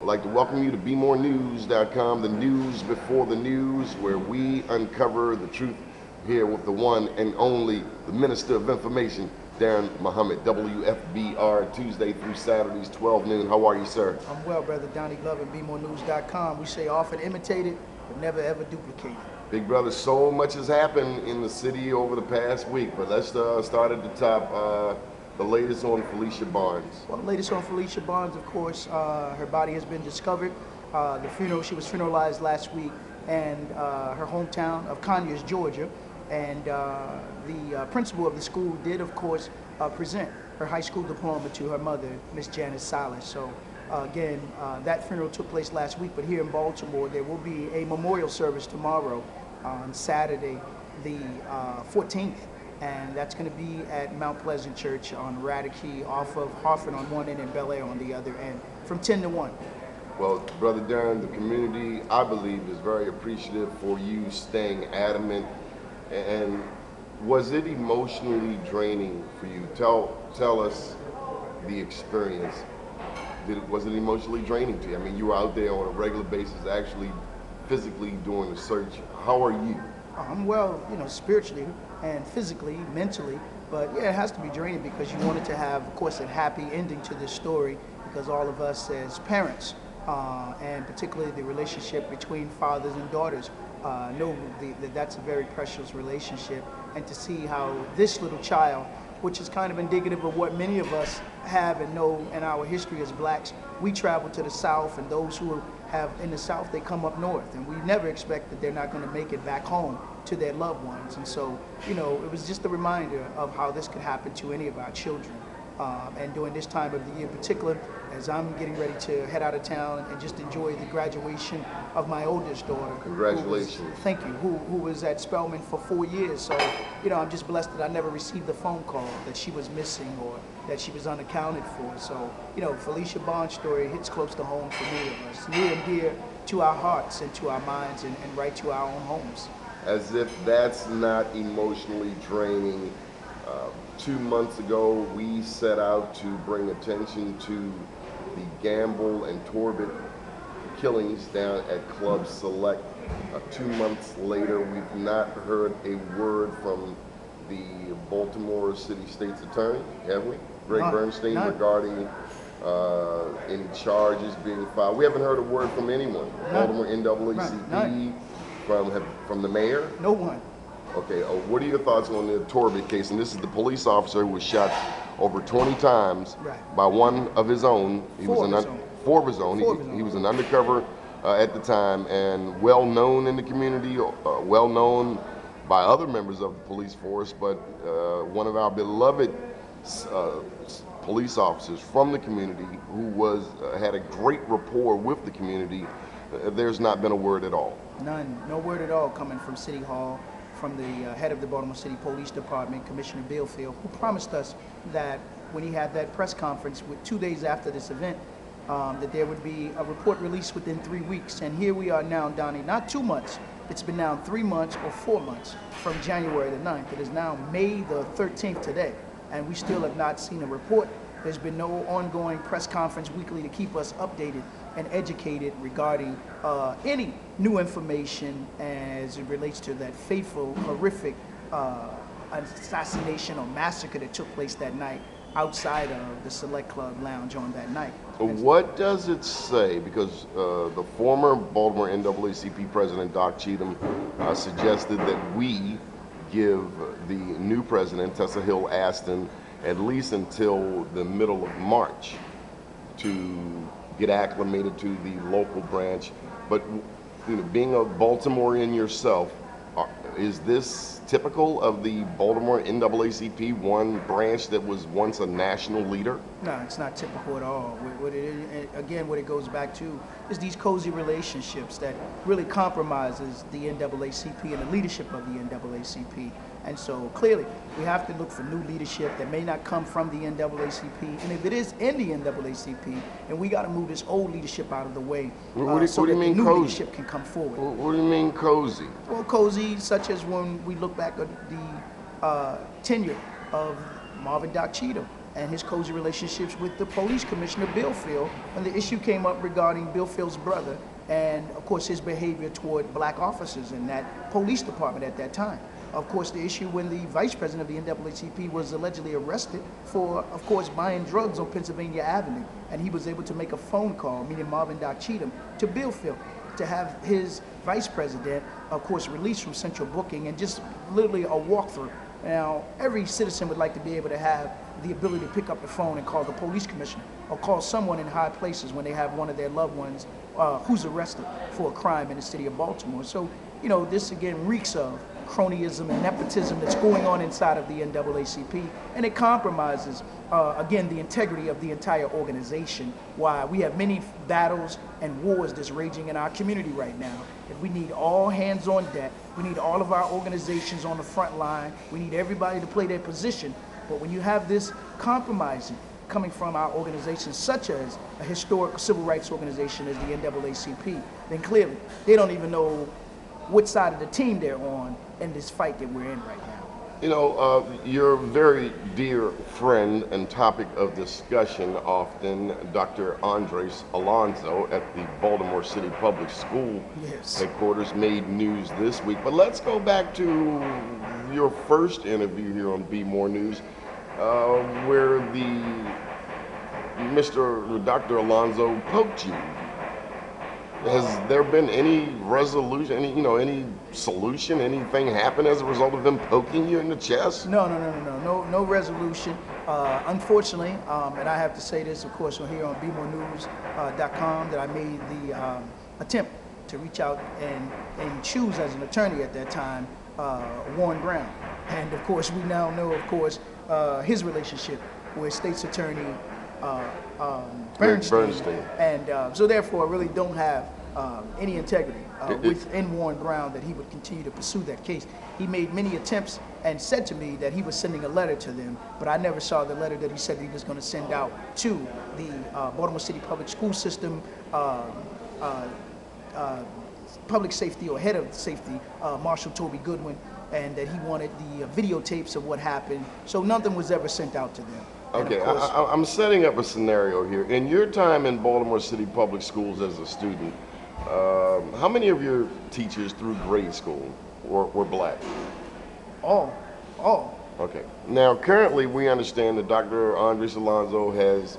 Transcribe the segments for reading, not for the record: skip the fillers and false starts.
like to welcome you to BeMoreNews.com, the news before the news, where we uncover the truth here with the one and only, the Minister of Information, Daren Muhammad, WFBR, Tuesday through Saturdays, 12 noon. How are you, sir? I'm well, brother. Donnie Glover, BeMoreNews.com. We say often imitated, but never ever duplicated. Big brother, so much has happened in the city over the past week, but let's start at the top. The latest on Felicia Barnes. Well, the latest on Felicia Barnes, of course, her body has been discovered. The funeral, she was funeralized last week, and her hometown of Conyers, Georgia. And the principal of the school did, of course, present her high school diploma to her mother, Miss Janice Silas. So again, that funeral took place last week, but here in Baltimore, there will be a memorial service tomorrow on Saturday, the 14th. And that's going to be at Mount Pleasant Church on Radicke, off of Hartford on one end and Bel Air on the other end, from 10 to 1. Well, Brother Daren, the community, I believe, is very appreciative for you staying adamant. And was it emotionally draining for you? Tell us the experience. Was it emotionally draining to you? I mean, you were out there on a regular basis, actually physically doing the search. How are you? I'm well, spiritually and physically, mentally, but yeah, it has to be draining because you wanted to have, of course, a happy ending to this story, because all of us as parents, and particularly the relationship between fathers and daughters, know that that's a very precious relationship. And to see how this little child, which is kind of indicative of what many of us have and know in our history as blacks, we travel to the South, and those who have in the South, they come up north, and we never expect that they're not going to make it back home to their loved ones. And so, it was just a reminder of how this could happen to any of our children. And during this time of the year in particular, as I'm getting ready to head out of town and just enjoy the graduation of my oldest daughter. Congratulations. Thank you. Who was at Spelman for 4 years. So, I'm just blessed that I never received a phone call that she was missing or that she was unaccounted for. So, Felicia Barnes' story hits close to home for many of us, near and dear to our hearts and to our minds and right to our own homes. As if that's not emotionally draining. 2 months ago, we set out to bring attention to the Gamble and Torbett killings down at Club Select. 2 months later, we've not heard a word from the Baltimore City State's Attorney, have we? Greg Bernstein, regarding any charges being filed. We haven't heard a word from anyone. Baltimore NAACP, from the mayor? No one. Okay, what are your thoughts on the Torbett case? And this is the police officer who was shot over 20 times by one of his own. Four of his own. He was an undercover at the time, and well known in the community, well known by other members of the police force, but one of our beloved police officers from the community who had a great rapport with the community. There's not been a word at all. None, no word at all coming from City Hall, from the head of the Baltimore City Police Department, Commissioner Billfield, who promised us that when he had that press conference 2 days after this event, that there would be a report released within 3 weeks. And here we are now, Donnie, not 2 months. It's been now 3 months or 4 months from January the 9th. It is now May the 13th today, and we still have not seen a report. There's been no ongoing press conference weekly to keep us updated and educated regarding any new information as it relates to that fateful, horrific assassination or massacre that took place that night outside of the Select Club Lounge on that night. What does it say? Because the former Baltimore NAACP president, Doc Cheatham, suggested that we give the new president, Tessa Hill Aston, at least until the middle of March to get acclimated to the local branch. But being a Baltimorean yourself, is this typical of the Baltimore NAACP, one branch that was once a national leader? No, it's not typical at all. What it goes back to is these cozy relationships that really compromises the NAACP and the leadership of the NAACP. And so clearly, we have to look for new leadership that may not come from the NAACP. And if it is in the NAACP, then we got to move this old leadership out of the way so that the new leadership can come forward. What do you mean cozy? Well, cozy, such as when we look back at the tenure of Marvin Doc Cheatham, and his cozy relationships with the police commissioner, Bill Field, when the issue came up regarding Bill Field's brother and, of course, his behavior toward black officers in that police department at that time. Of course, the issue when the vice president of the NAACP was allegedly arrested for, of course, buying drugs on Pennsylvania Avenue, and he was able to make a phone call, meaning Marvin Doc Cheatham, to Bill Field to have his vice president, of course, released from central booking and just literally a walkthrough. Now, every citizen would like to be able to have the ability to pick up the phone and call the police commissioner or call someone in high places when they have one of their loved ones who's arrested for a crime in the city of Baltimore. So, you know, this again reeks of cronyism and nepotism that's going on inside of the NAACP, and it compromises, again, the integrity of the entire organization. Why we have many battles and wars that's raging in our community right now. If we need all hands on deck, we need all of our organizations on the front line, we need everybody to play their position. But when you have this compromising coming from our organizations, such as a historic civil rights organization as the NAACP, then clearly they don't even know which side of the team they're on in this fight that we're in right now. You know, your very dear friend and topic of discussion often, Dr. Andres Alonzo at the Baltimore City Public School headquarters made news this week. But let's go back to your first interview here on Be More News, where Dr. Alonzo poked you. Has there been any resolution, any solution, anything happen as a result of them poking you in the chest? No resolution. Unfortunately, and I have to say this, of course, here on BeMoreNews.com, that I made the attempt to reach out and choose as an attorney at that time, Warren Brown. And of course, we now know, of course, his relationship with State's Attorney Bernstein. And so therefore I really don't have any integrity within Warren Brown that he would continue to pursue that case. He made many attempts and said to me that he was sending a letter to them, but I never saw the letter that he said that he was going to send out to the Baltimore City Public School System public safety, or head of safety, Marshal Toby Goodwin, and that he wanted the videotapes of what happened. So nothing was ever sent out to them. Okay, I'm setting up a scenario here. In your time in Baltimore City Public Schools as a student, how many of your teachers through grade school were black? All. Okay. Now, currently, we understand that Dr. Andres Alonzo has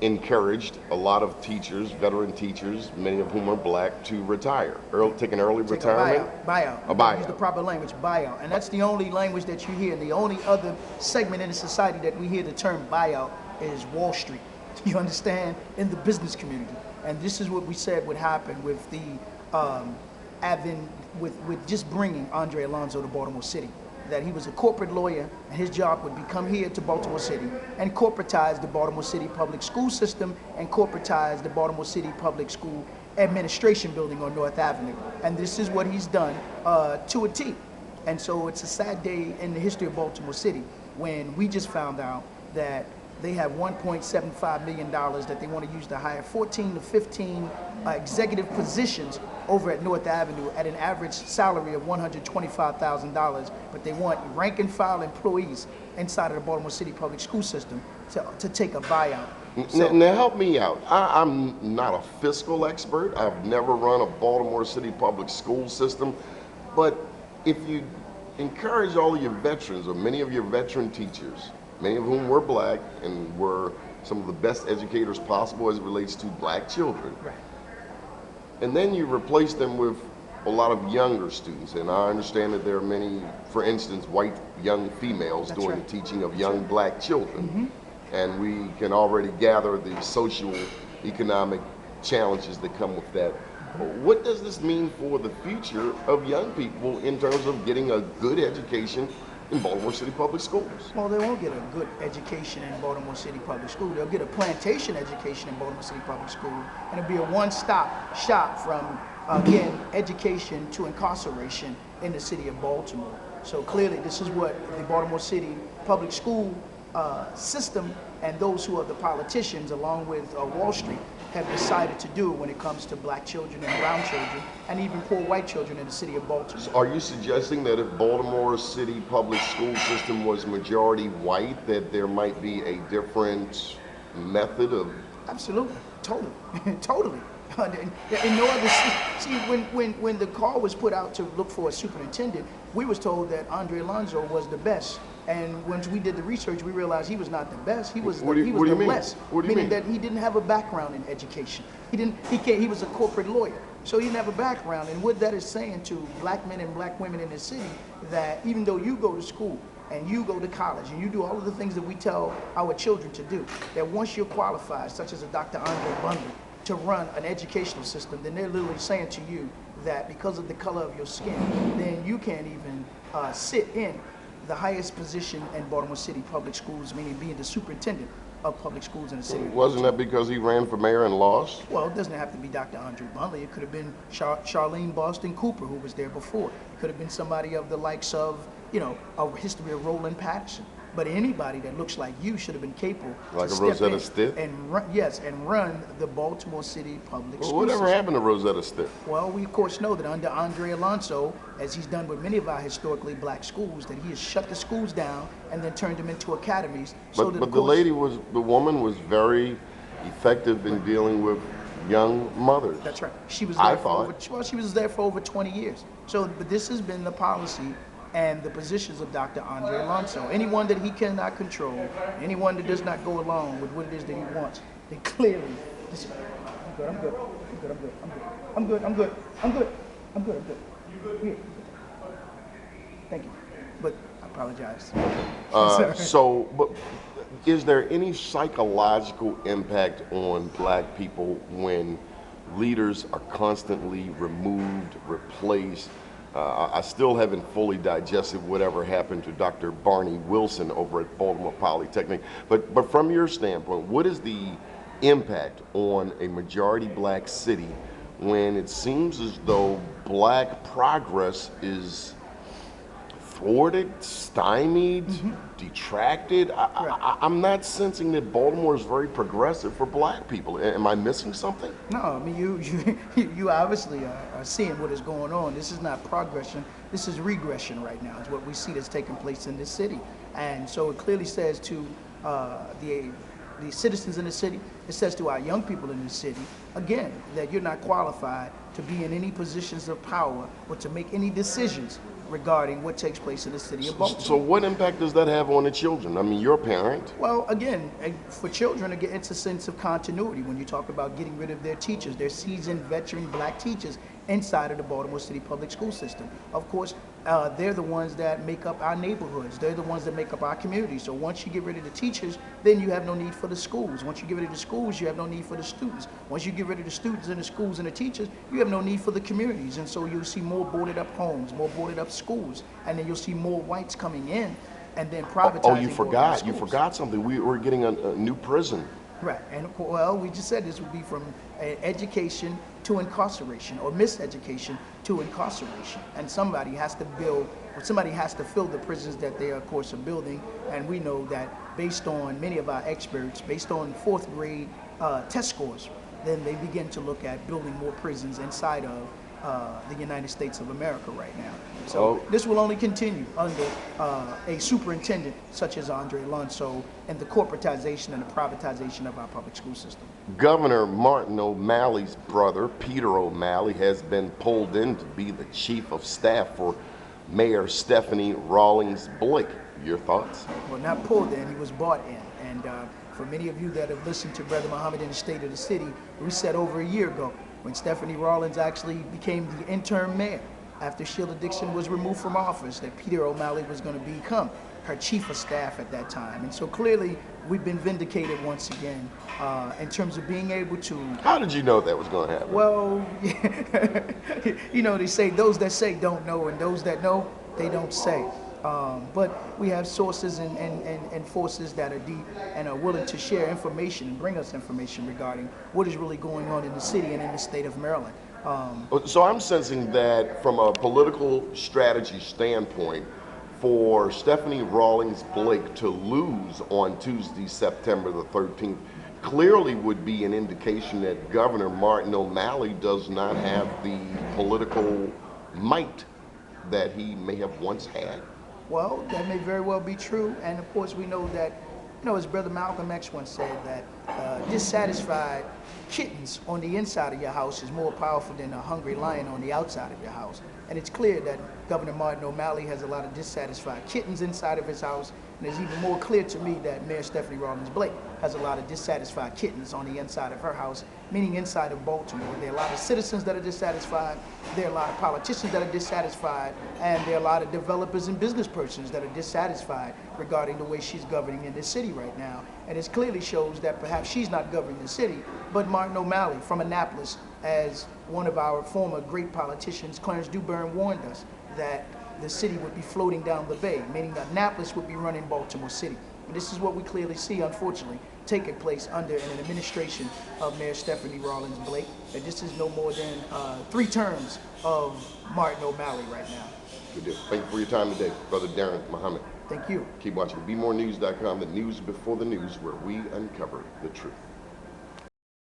encouraged a lot of teachers, veteran teachers, many of whom are black, to retire, take an early retirement. Buyout. A buyout. Use the proper language, buyout. And that's the only language that you hear. The only other segment in the society that we hear the term buyout is Wall Street. You understand? In the business community. And this is what we said would happen with the with just bringing Andre Alonzo to Baltimore City. That he was a corporate lawyer, and his job would be come here to Baltimore City and corporatize the Baltimore City public school system and corporatize the Baltimore City public school administration building on North Avenue. And this is what he's done to a T. And so it's a sad day in the history of Baltimore City when we just found out that they have $1.75 million that they want to use to hire 14 to 15 executive positions over at North Avenue at an average salary of $125,000, but they want rank and file employees inside of the Baltimore City public school system to take a buyout. Now help me out. I'm not a fiscal expert. I've never run a Baltimore City public school system, but if you encourage all of your veterans, or many of your veteran teachers, many of whom were black and were some of the best educators possible as it relates to black children. Right. And then you replace them with a lot of younger students. And I understand that there are many, for instance, white young females doing the teaching of young black children. Mm-hmm. And we can already gather the social, economic challenges that come with that. What does this mean for the future of young people in terms of getting a good education in Baltimore City Public Schools? Well, they won't get a good education in Baltimore City Public School. They'll get a plantation education in Baltimore City Public School, and it'll be a one-stop shop from, again, education to incarceration in the city of Baltimore. So clearly, this is what the Baltimore City Public School system and those who are the politicians, along with Wall Street, have decided to do when it comes to black children and brown children and even poor white children in the city of Baltimore. Are you suggesting that if Baltimore City public school system was majority white, that there might be a different method of? Absolutely, totally, totally. In no other see, when the call was put out to look for a superintendent, we was told that Andre Alonso was the best. And once we did the research, we realized he was not the best. He was the less. Meaning that he didn't have a background in education. He was a corporate lawyer, so he didn't have a background. And what that is saying to black men and black women in this city, that even though you go to school and you go to college and you do all of the things that we tell our children to do, that once you're qualified, such as a Dr. Andre Bundle, to run an educational system, then they're literally saying to you that because of the color of your skin, then you can't even sit in the highest position in Baltimore City public schools, meaning being the superintendent of public schools in the city. Wasn't that because he ran for mayor and lost? Well, it doesn't have to be Dr. Andre Bunley. It could have been Charlene Boston Cooper, who was there before. It could have been somebody of the likes of, a history of Roland Patterson. But anybody that looks like you should have been capable like to a step Rosetta in Stitt? and run the Baltimore City public schools. Whatever happened to Rosetta Stitt? Well, we of course know that under Andre Alonso, as he's done with many of our historically black schools, that he has shut the schools down and then turned them into academies. But the woman was very effective in dealing with young mothers. That's right. She was there she was there for over 20 years. So, but this has been the policy and the positions of Dr. Andre Alonso. Anyone that he cannot control, anyone that does not go along with what it is that he wants, they clearly, listen, I'm good. Here. Thank you. But I apologize. But is there any psychological impact on black people when leaders are constantly removed, replaced? I still haven't fully digested whatever happened to Dr. Barney Wilson over at Baltimore Polytechnic. But from your standpoint, what is the impact on a majority black city when it seems as though black progress is thwarted, stymied, detracted? I'm not sensing that Baltimore is very progressive for black people. Am I missing something? No, I mean, you obviously are seeing what is going on. This is not progression. This is regression right now. It's what we see that's taking place in this city. And so it clearly says to the citizens in the city, it says to our young people in the city, again, that you're not qualified to be in any positions of power or to make any decisions regarding what takes place in the city of Baltimore. So what impact does that have on the children? I mean, you're a parent. Well, again, for children, again, it's a sense of continuity when you talk about getting rid of their teachers, their seasoned veteran black teachers inside of the Baltimore City public school system. Of course, they're the ones that make up our neighborhoods. They're the ones that make up our communities. So once you get rid of the teachers, then you have no need for the schools. Once you get rid of the schools, you have no need for the students. Once you get rid of the students and the schools and the teachers, you have no need for the communities. And so you'll see more boarded up homes, more boarded up schools, and then you'll see more whites coming in and then privatizing. Oh, you forgot something. We're getting a new prison. Right, and well, we just said this would be from education to incarceration, or miseducation to incarceration, and somebody has to fill the prisons that they, of course, are building. And we know that based on many of our experts, based on fourth grade test scores, then they begin to look at building more prisons inside of the United States of America right now. So this will only continue under a superintendent such as Andre Alonso and the corporatization and the privatization of our public school system. Governor Martin O'Malley's brother, Peter O'Malley, has been pulled in to be the chief of staff for Mayor Stephanie Rawlings Blake. Your thoughts? Well, not pulled in, he was bought in. And for many of you that have listened to Brother Muhammad in the State of the City, we said over a year ago, when Stephanie Rawlings actually became the interim mayor after Sheila Dixon was removed from office, that Peter O'Malley was going to become her chief of staff at that time. And so clearly we've been vindicated once again in terms of being able to... How did you know that was going to happen? Well, they say those that say don't know, and those that know, they don't say. But we have sources and forces that are deep and are willing to share information and bring us information regarding what is really going on in the city and in the state of Maryland. So I'm sensing that from a political strategy standpoint, for Stephanie Rawlings Blake to lose on Tuesday, September the 13th, clearly would be an indication that Governor Martin O'Malley does not have the political might that he may have once had. Well, that may very well be true, and of course we know that, as Brother Malcolm X once said, that dissatisfied kittens on the inside of your house is more powerful than a hungry lion on the outside of your house. And it's clear that Governor Martin O'Malley has a lot of dissatisfied kittens inside of his house, and it's even more clear to me that Mayor Stephanie Rawlings Blake has a lot of dissatisfied kittens on the inside of her house, meaning inside of Baltimore. There are a lot of citizens that are dissatisfied, there are a lot of politicians that are dissatisfied, and there are a lot of developers and business persons that are dissatisfied regarding the way she's governing in this city right now. And it clearly shows that perhaps she's not governing the city, but Martin O'Malley from Annapolis, as one of our former great politicians, Clarence Dewburn, warned us that the city would be floating down the bay, meaning Annapolis would be running Baltimore City. And this is what we clearly see, unfortunately, taking place under an administration of Mayor Stephanie Rawlings Blake. And this is no more than 3 terms of Martin O'Malley right now. Good deal. Thank you for your time today, Brother Daren Muhammad. Thank you. Keep watching BeMoreNews.com, the news before the news, where we uncover the truth.